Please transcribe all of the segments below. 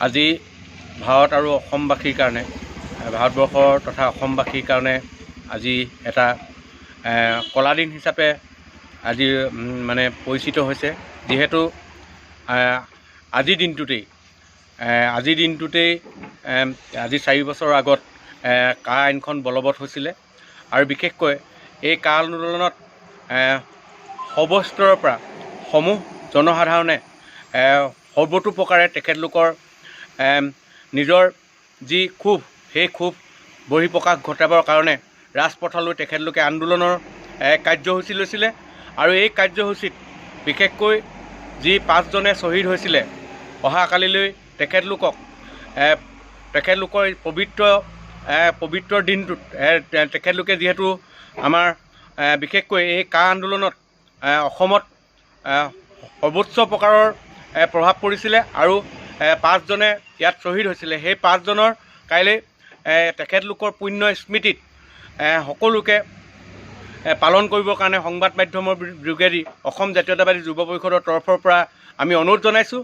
আজি ভাৰত আৰু অসমবাসীৰ কাৰণে ভাৰতবৰ্ষৰ তথা অসমবাসীৰ কাৰণে আজি এটা কলা দিন হিচাপে আজি মানে পৰিচিত হৈছে। যিহেতু আজিৰ দিনটোতেই আজি 4 বছৰৰ আগত কা আইনখন বলবৎ হৈছিলে আৰু বিশেষকৈ এই কা আন্দোলনত সৰ্বস্তৰৰ পৰা সমূহ জনসাধাৰণে সৰ্বতো প্ৰকাৰে তেখেতলোকৰ নিজৰ যি ক্ষোভ সেই ক্ষোভ বহিঃপ্ৰকাশ ঘটাবৰ কাৰণে ৰাজপথলৈ তেখেতলোকে আন্দোলনৰ কাৰ্যসূচী লৈছিলে আৰু এই কাৰ্যসূচীত বিশেষকৈ যি 5জনে শ্বহীদ হৈছিলে অহাকালিলৈ তেখেতলোকৰ পবিত্ৰ দিনটোত তেখেতলোকে যিহেতু আমাৰ বিশেষকৈ এই কা আন্দোলনত অসমত সৰ্বোচ্চ প্ৰকাৰৰ প্ৰভাৱ পৰিছিলে আৰু 5জনে ইয়াত শ্বহীদ হৈছিলে। সেই 5জনৰ কাইলৈ তেখেতলোকৰ পুণ্য স্মৃতিত সকলোকে পালন কৰিবৰ কাৰণে সংবাদ মাধ্যমৰ যোগেদি অসম জাতীয়তাবাদী যুৱ পৰিষদৰ তৰফৰ পৰা আমি অনুৰোধ জনাইছোঁ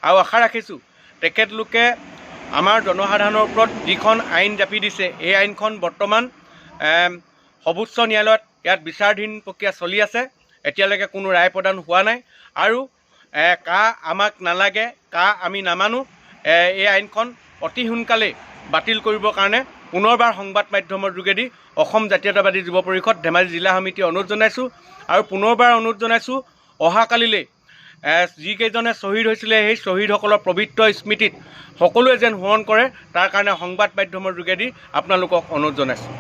আৰু আশা ৰাখিছোঁ তেখেতলোকে আমাৰ জনসাধাৰণৰ ওপৰত যিখন আইন জাপি দিছে এই আইনখন বৰ্তমান সৰ্বোচ্চ ন্যায়ালয়ত ইয়াত বিচাৰাধীন প্ৰক্ৰিয়া চলি আছে। এতিয়ালৈকে কোনো ৰায় প্ৰদান হোৱা নাই আৰু কা আমাক নালাগে, কা আমি নামানো, এই আইনখন অতি সোনকালেই বাতিল কৰিবৰ কাৰণে পুনৰবাৰ সংবাদ মাধ্যমৰ যোগেদি অসম জাতীয়তাবাদী যুৱ পৰিষদ ধেমাজি জিলা সমিতিয়ে অনুৰোধ জনাইছোঁ আৰু পুনৰবাৰ অনুৰোধ জনাইছোঁ অহাকালিলৈ যিকেইজনে শ্বহীদ হৈছিলে সেই শ্বহীদসকলৰ পবিত্ৰ স্মৃতিত সকলোৱে যেন সোঁৱৰণ কৰে তাৰ কাৰণে সংবাদ মাধ্যমৰ যোগেদি আপোনালোকক অনুৰোধ জনাইছোঁ।